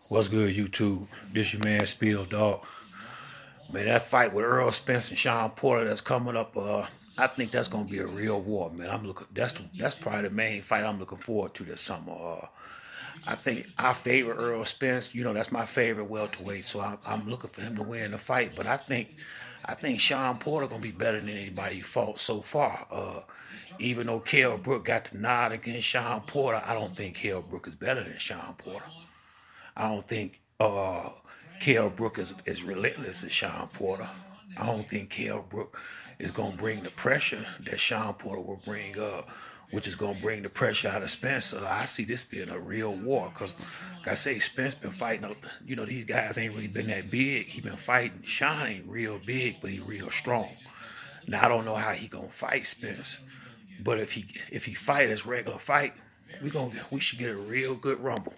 What's good, YouTube? This your man Spill Dog. Man, that fight with Errol Spence and Shawn Porter that's coming up. I think that's gonna be a real war, man. I'm looking. That's probably the main fight I'm looking forward to this summer. I think I favor Errol Spence. That's my favorite welterweight, so I'm looking for him to win the fight. But I think Shawn Porter gonna be better than anybody he fought so far. Even though Kell Brook got the nod against Shawn Porter, I don't think Kell Brook is better than Shawn Porter. I don't think Kell Brook is relentless as Shawn Porter. I don't think Kell Brook is going to bring the pressure that Shawn Porter will bring up, which is going to bring the pressure out of Spence. I see this being a real war because, like I say, Spence been fighting. These guys ain't really been that big. He been fighting. Shawn ain't real big, but he real strong. Now I don't know how he gonna fight Spence, but if he fight his regular fight, we should get a real good rumble.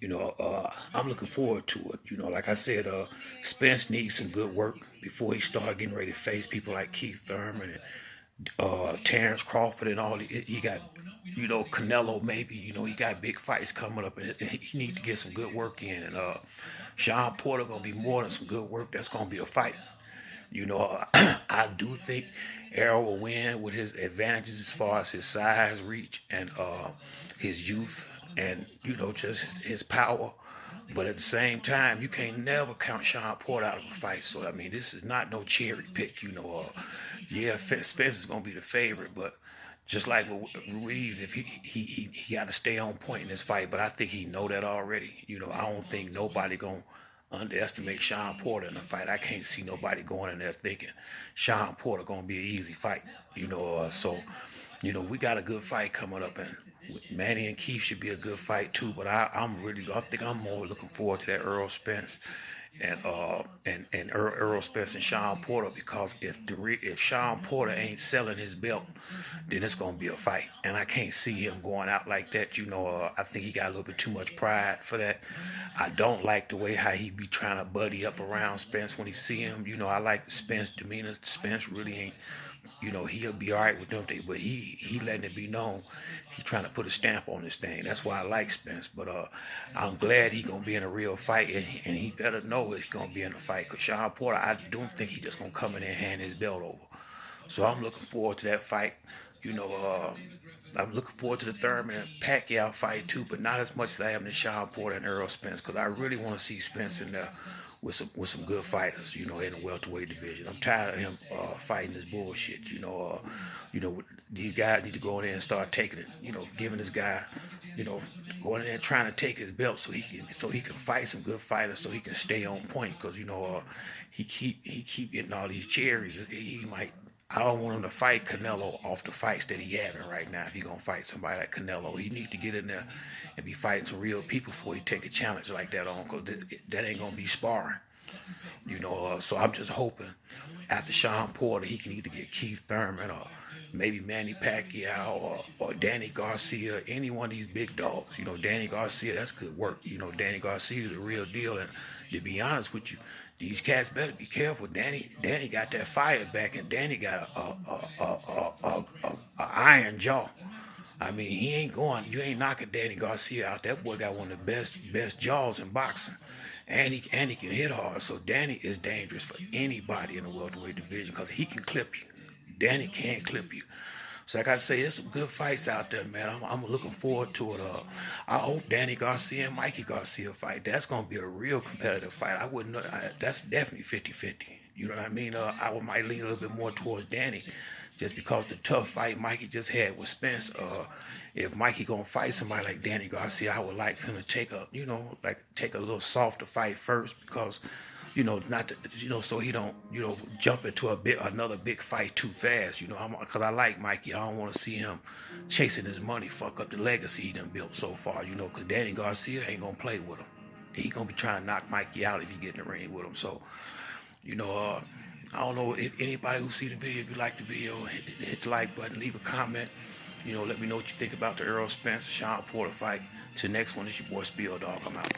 I'm looking forward to it. Like I said, Spence needs some good work before he start getting ready to face people like Keith Thurman and Terrence Crawford and all. He got, Canelo maybe. He got big fights coming up, and he need to get some good work in. And Shawn Porter gonna be more than some good work. That's gonna be a fight. I do think Errol will win with his advantages as far as his size, reach, and his youth, and just his power. But at the same time, you can't never count Shawn Porter out of a fight. So I mean, this is not no cherry pick. Yeah, Spence is gonna be the favorite, but just like with Ruiz, if he got to stay on point in this fight, but I think he know that already. I don't think nobody gonna underestimate Shawn Porter in the fight. I can't see nobody going in there thinking Shawn Porter gonna be an easy fight. We got a good fight coming up, and Manny and Keith should be a good fight too. But I think I'm more looking forward to that Errol Spence and Errol Spence and Shawn Porter, because if Shawn Porter ain't selling his belt, then it's gonna be a fight, and I can't see him going out like that. I think he got a little bit too much pride for that. I don't like the way how he be trying to buddy up around Spence when he see him. I like the Spence demeanor. Spence really ain't. He'll be all right with them things, but he letting it be known he trying to put a stamp on this thing. That's why I like Spence. But I'm glad he gonna be in a real fight, and he better know he's gonna be in a fight. Cause Shawn Porter, I don't think he just gonna come in and hand his belt over. So I'm looking forward to that fight. You know, I'm looking forward to the Thurman and Pacquiao fight too, but not as much as I am in Shawn Porter and Errol Spence, because I really want to see Spence in there with some good fighters. In the welterweight division. I'm tired of him fighting this bullshit. These guys need to go in there and start taking it. Giving this guy, going in there and trying to take his belt so he can fight some good fighters, so he can stay on point. Because he keep getting all these cherries. He might. I don't want him to fight Canelo off the fights that he having right now. If he gonna fight somebody like Canelo, he needs to get in there and be fighting some real people before he take a challenge like that on, because that ain't gonna be sparring. So I'm just hoping after Shawn Porter, he can either get Keith Thurman or maybe Manny Pacquiao or Danny Garcia, any one of these big dogs. Danny Garcia, that's good work. Danny Garcia is the real deal. And to be honest with you, these cats better be careful. Danny got that fire back, and Danny got a iron jaw. I mean, he ain't going. You ain't knocking Danny Garcia out. That boy got one of the best jaws in boxing, and he can hit hard. So Danny is dangerous for anybody in the welterweight division, because he can clip you. Danny can't clip you. So like I say, there's some good fights out there, man. I'm looking forward to it. I hope Danny Garcia and Mikey Garcia fight. That's gonna be a real competitive fight. I wouldn't know. That's definitely 50-50. You know what I mean? Might lean a little bit more towards Danny, just because the tough fight Mikey just had with Spence. If Mikey gonna fight somebody like Danny Garcia, I would like him to take a little softer fight first, because not to, so he don't, jump into another big fight too fast. Because I like Mikey. I don't want to see him chasing his money, fuck up the legacy he done built so far. Because Danny Garcia ain't gonna play with him. He gonna be trying to knock Mikey out if he get in the ring with him. So, I don't know if anybody who see the video, if you like the video, hit the like button, leave a comment. Let me know what you think about the Errol Spence and Shawn Porter fight. Till next one, it's your boy Spill Dog. I'm out.